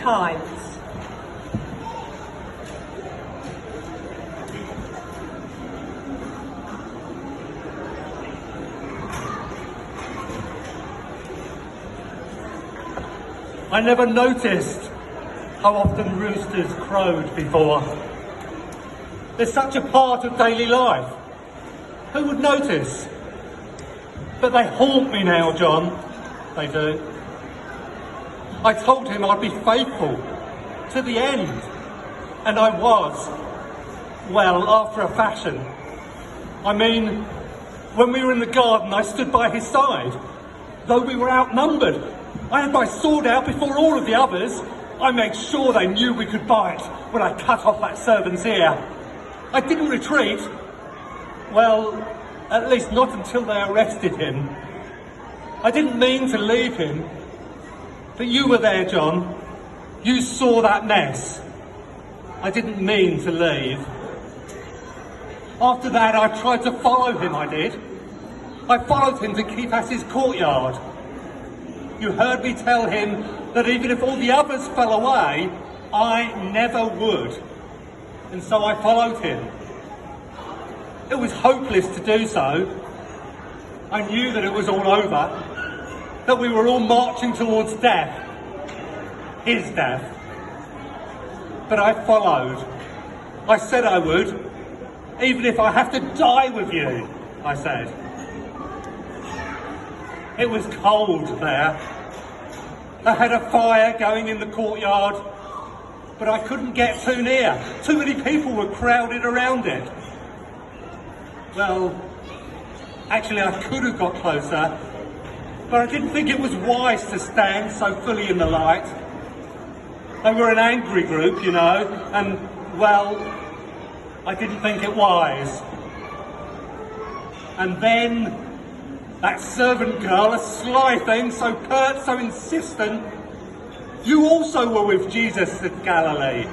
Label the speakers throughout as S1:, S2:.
S1: times.
S2: I never noticed how often roosters crowed before. They're such a part of daily life. Who would notice? But they haunt me now, John. They do. I told him I'd be faithful to the end. And I was. Well, after a fashion. I mean, when we were in the garden, I stood by his side. Though we were outnumbered, I had my sword out before all of the others. I made sure they knew we could bite when I cut off that servant's ear. I didn't retreat. Well, at least not until they arrested him. I didn't mean to leave him. But you were there, John. You saw that mess. I didn't mean to leave. After that, I tried to follow him, I did. I followed him to keep at his courtyard. You heard me tell him that even if all the others fell away, I never would. And so I followed him. It was hopeless to do so. I knew that it was all over, that we were all marching towards death, his death. But I followed. I said I would, even if I have to die with you, I said. It was cold there. I had a fire going in the courtyard, but I couldn't get too near. Too many people were crowded around it. Well, actually I could have got closer, but I didn't think it was wise to stand so fully in the light. They were an angry group, you know, and, well, I didn't think it wise. And then that servant girl, a sly thing, so pert, so insistent. You also were with Jesus at Galilee.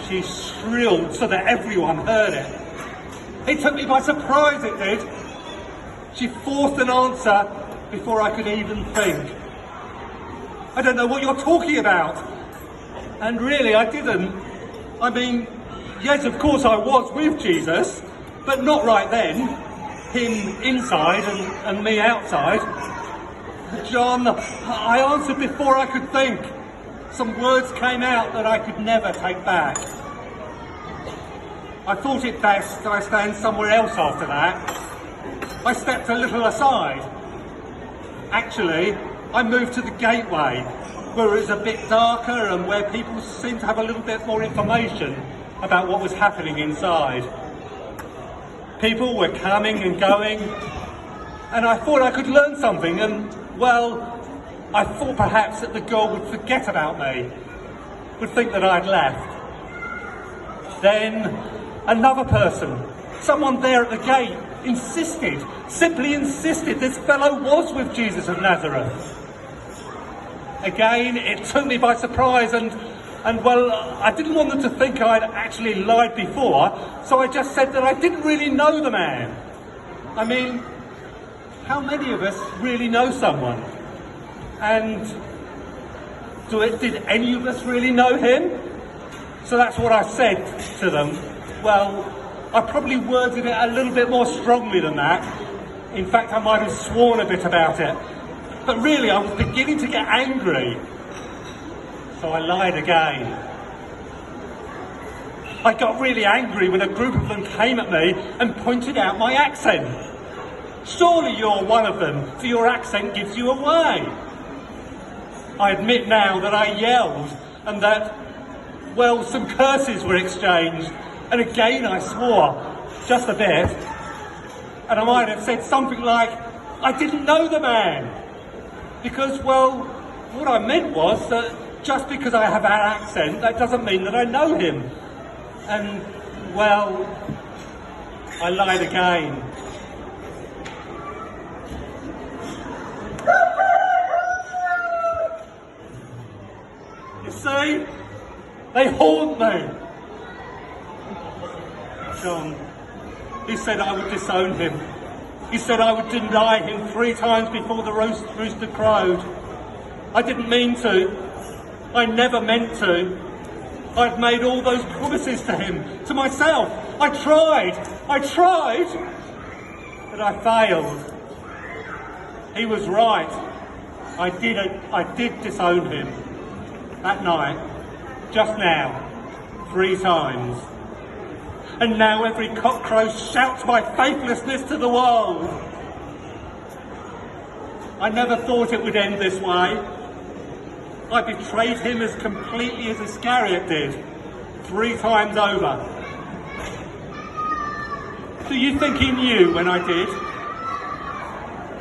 S2: She shrilled so that everyone heard it. It took me by surprise, it did. She forced an answer before I could even think. I don't know what you're talking about. And really, I didn't. I mean, yes, of course I was with Jesus, but not right then. Him inside and me outside. John, I answered before I could think. Some words came out that I could never take back. I thought it best I stand somewhere else after that. I stepped a little aside. Actually, I moved to the gateway, where it was a bit darker and where people seemed to have a little bit more information about what was happening inside. People were coming and going, and I thought I could learn something, and, well, I thought perhaps that the girl would forget about me, would think that I'd left. Then another person, someone there at the gate, simply insisted this fellow was with Jesus of Nazareth. Again, it took me by surprise, and well, I didn't want them to think I'd actually lied before, so I just said that I didn't really know the man. I mean, how many of us really know someone? And did any of us really know him? So that's what I said to them. Well, I probably worded it a little bit more strongly than that. In fact, I might have sworn a bit about it. But really, I was beginning to get angry. So I lied again. I got really angry when a group of them came at me and pointed out my accent. Surely you're one of them, for your accent gives you away. I admit now that I yelled and that, well, some curses were exchanged, and again I swore, just a bit. And I might have said something like, I didn't know the man. Because, well, what I meant was that just because I have an accent, that doesn't mean that I know him. And, well, I lied again. You see? They haunt me. John, he said I would disown him. He said I would deny him 3 times before the rooster crowed. I didn't mean to. I never meant to. I'd made all those promises to him, to myself. I tried, but I failed. He was right. I did disown him. That night, just now, 3 times. And now every cockcrow shouts my faithlessness to the world. I never thought it would end this way. I betrayed him as completely as Iscariot did, 3 times over. Do you think he knew when I did?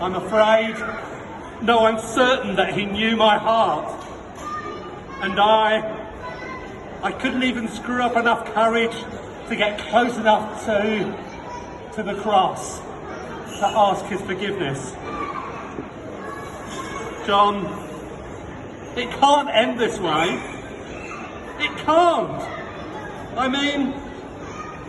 S2: I'm afraid, no, I'm certain that he knew my heart. And I couldn't even screw up enough courage to get close enough to the cross to ask his forgiveness. John, it can't end this way. It can't. I mean,